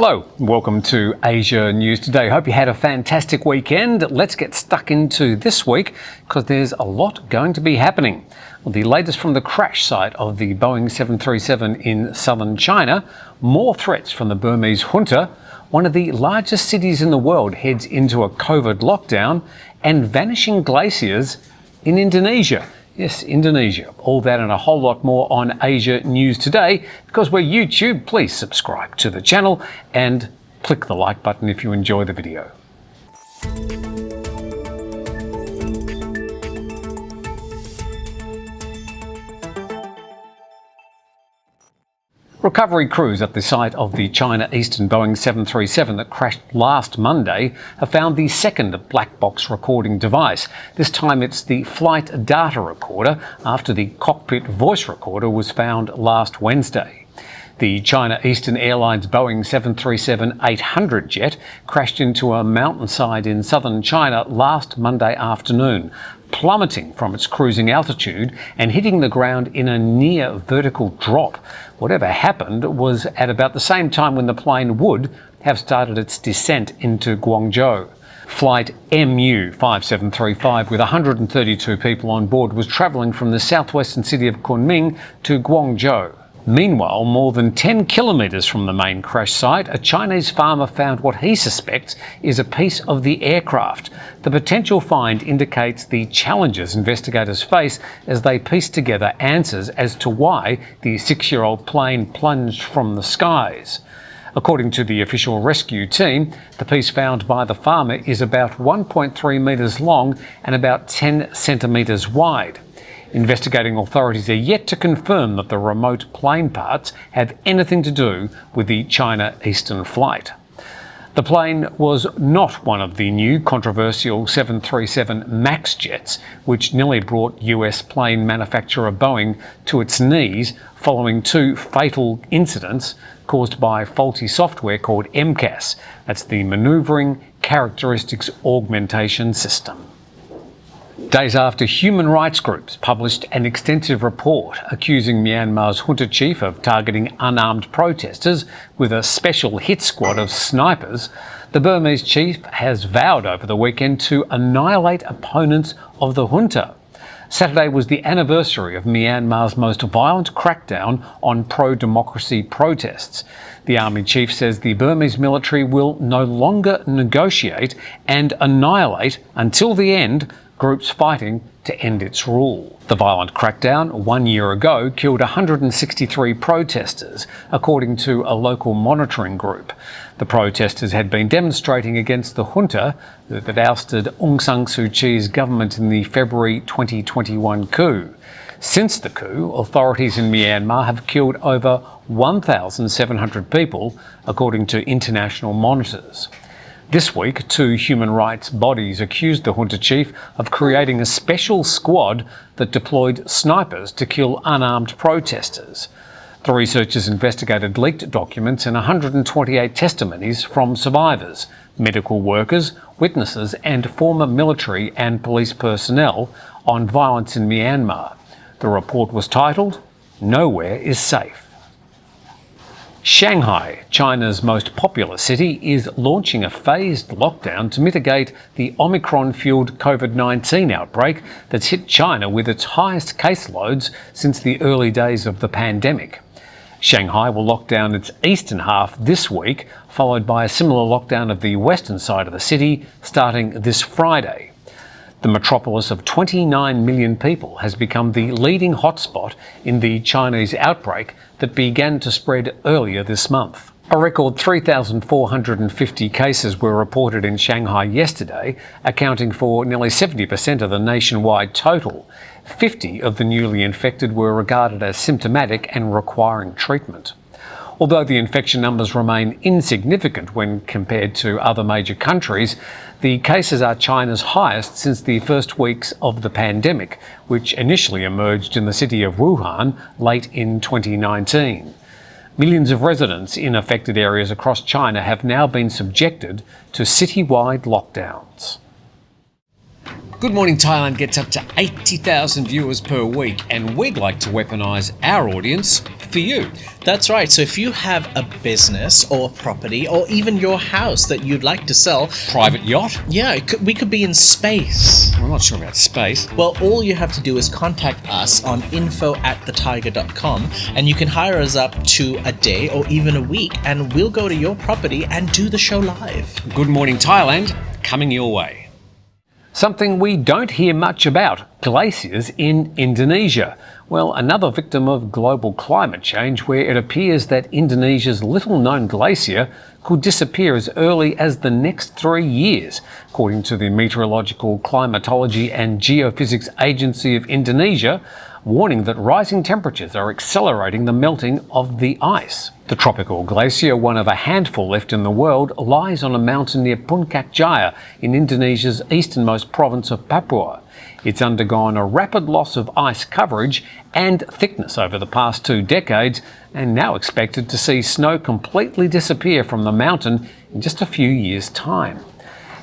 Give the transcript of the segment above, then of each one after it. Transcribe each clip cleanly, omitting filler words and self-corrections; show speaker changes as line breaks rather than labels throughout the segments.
Hello, welcome to Asia News Today. Hope you had a fantastic weekend. Let's get stuck into this week because there's a lot going to be happening. Well, the latest from the crash site of the Boeing 737 in southern China, more threats from the Burmese Junta, one of the largest cities in the world heads into a COVID lockdown, and vanishing glaciers in Indonesia. Yes, Indonesia. All that and a whole lot more on Asia News Today. Because we're YouTube, please subscribe to the channel and click the like button if you enjoy the video. Recovery crews at the site of the China Eastern Boeing 737 that crashed last Monday have found the second black box recording device. This time it's the flight data recorder after the cockpit voice recorder was found last Wednesday. The China Eastern Airlines Boeing 737-800 jet crashed into a mountainside in southern China last Monday afternoon, plummeting from its cruising altitude and hitting the ground in a near vertical drop. Whatever happened was at about the same time when the plane would have started its descent into Guangzhou. Flight MU-5735 with 132 people on board was travelling from the southwestern city of Kunming to Guangzhou. Meanwhile, more than 10 kilometres from the main crash site, a Chinese farmer found what he suspects is a piece of the aircraft. The potential find indicates the challenges investigators face as they piece together answers as to why the 6-year-old plane plunged from the skies. According to the official rescue team, the piece found by the farmer is about 1.3 metres long and about 10 centimetres wide. Investigating authorities are yet to confirm that the remote plane parts have anything to do with the China Eastern flight. The plane was not one of the new controversial 737 MAX jets, which nearly brought US plane manufacturer Boeing to its knees following 2 fatal incidents caused by faulty software called MCAS. That's the Maneuvering Characteristics Augmentation System. Days after human rights groups published an extensive report accusing Myanmar's junta chief of targeting unarmed protesters with a special hit squad of snipers, the Burmese chief has vowed over the weekend to annihilate opponents of the junta. Saturday was the anniversary of Myanmar's most violent crackdown on pro-democracy protests. The army chief says the Burmese military will no longer negotiate and annihilate until the end groups fighting to end its rule. The violent crackdown 1 year ago killed 163 protesters, according to a local monitoring group. The protesters had been demonstrating against the junta that ousted Aung San Suu Kyi's government in the February 2021 coup. Since the coup, authorities in Myanmar have killed over 1,700 people, according to international monitors. This week, 2 human rights bodies accused the junta chief of creating a special squad that deployed snipers to kill unarmed protesters. The researchers investigated leaked documents and 128 testimonies from survivors, medical workers, witnesses and former military and police personnel on violence in Myanmar. The report was titled, "Nowhere is Safe." Shanghai, China's most populous city, is launching a phased lockdown to mitigate the Omicron-fueled COVID-19 outbreak that's hit China with its highest caseloads since the early days of the pandemic. Shanghai will lock down its eastern half this week, followed by a similar lockdown of the western side of the city starting this Friday. The metropolis of 29 million people has become the leading hotspot in the Chinese outbreak that began to spread earlier this month. A record 3,450 cases were reported in Shanghai yesterday, accounting for nearly 70% of the nationwide total. 50 of the newly infected were regarded as symptomatic and requiring treatment. Although the infection numbers remain insignificant when compared to other major countries, the cases are China's highest since the first weeks of the pandemic, which initially emerged in the city of Wuhan late in 2019. Millions of residents in affected areas across China have now been subjected to citywide lockdowns. Good Morning Thailand gets up to 80,000 viewers per week, and we'd like to weaponise our audience for you.
That's right. So if you have a business or property or even your house that you'd like to sell,
Private yacht?
yeah, we could be in space.
I'm not sure about space.
Well, all you have to do is contact us on info@thethaiger.com, and you can hire us up to a day or even a week, and we'll go to your property and do the show live.
Good Morning Thailand, coming your way. Something we don't hear much about, glaciers in Indonesia. Well, another victim of global climate change, where it appears that Indonesia's little-known glacier could disappear as early as the next 3 years, according to the Meteorological, Climatology and Geophysics Agency of Indonesia, warning that rising temperatures are accelerating the melting of the ice. The tropical glacier, one of a handful left in the world, lies on a mountain near Puncak Jaya in Indonesia's easternmost province of Papua. It's undergone a rapid loss of ice coverage and thickness over the past 2 decades, and now expected to see snow completely disappear from the mountain in just a few years' time.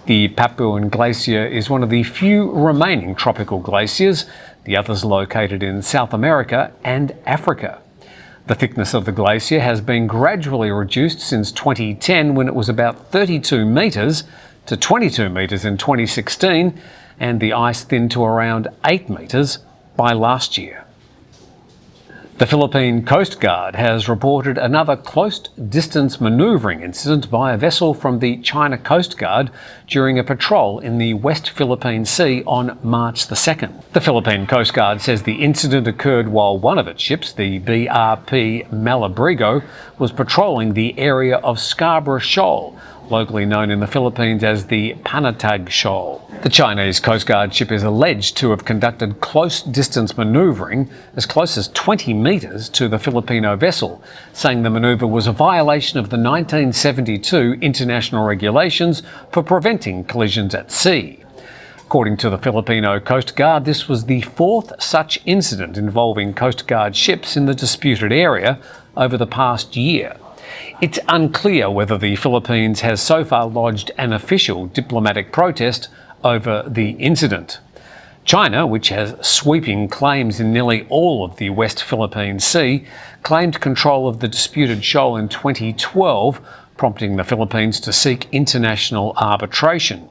The Papuan Glacier is one of the few remaining tropical glaciers, the others located in South America and Africa. The thickness of the glacier has been gradually reduced since 2010, when it was about 32 metres, to 22 metres in 2016, and the ice thinned to around 8 metres by last year. The Philippine Coast Guard has reported another close-distance manoeuvring incident by a vessel from the China Coast Guard during a patrol in the West Philippine Sea on March the 2nd. The Philippine Coast Guard says the incident occurred while one of its ships, the BRP Malabrigo, was patrolling the area of Scarborough Shoal, locally known in the Philippines as the Panatag Shoal. The Chinese Coast Guard ship is alleged to have conducted close-distance manoeuvring as close as 20 metres to the Filipino vessel, saying the manoeuvre was a violation of the 1972 international regulations for preventing collisions at sea. According to the Filipino Coast Guard, this was the 4th such incident involving Coast Guard ships in the disputed area over the past year. It's unclear whether the Philippines has so far lodged an official diplomatic protest over the incident. China, which has sweeping claims in nearly all of the West Philippine Sea, claimed control of the disputed shoal in 2012, prompting the Philippines to seek international arbitration.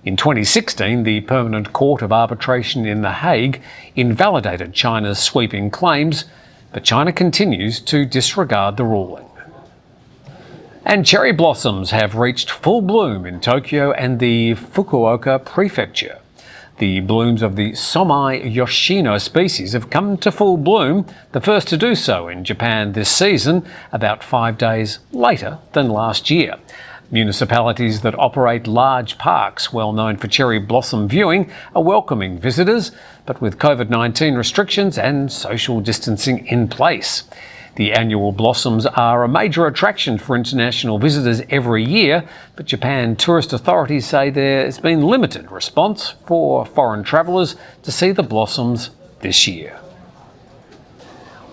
In 2016, the Permanent Court of Arbitration in The Hague invalidated China's sweeping claims, but China continues to disregard the ruling. And cherry blossoms have reached full bloom in Tokyo and the Fukuoka Prefecture. The blooms of the Somei-Yoshino species have come to full bloom, the first to do so in Japan this season, about 5 days later than last year. Municipalities that operate large parks, well known for cherry blossom viewing, are welcoming visitors, but with COVID-19 restrictions and social distancing in place. The annual blossoms are a major attraction for international visitors every year, but Japan tourist authorities say there's been limited response for foreign travellers to see the blossoms this year.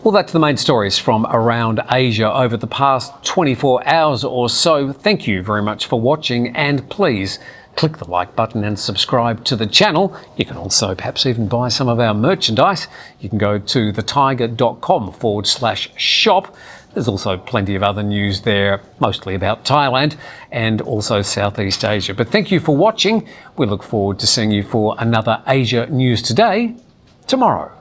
Well, that's the main stories from around Asia over the past 24 hours or so. Thank you very much for watching, and please click the like button and subscribe to the channel. You can also perhaps even buy some of our merchandise. You can go to thethaiger.com/shop. There's also plenty of other news there, mostly about Thailand and also Southeast Asia. But thank you for watching. We look forward to seeing you for another Asia News Today tomorrow.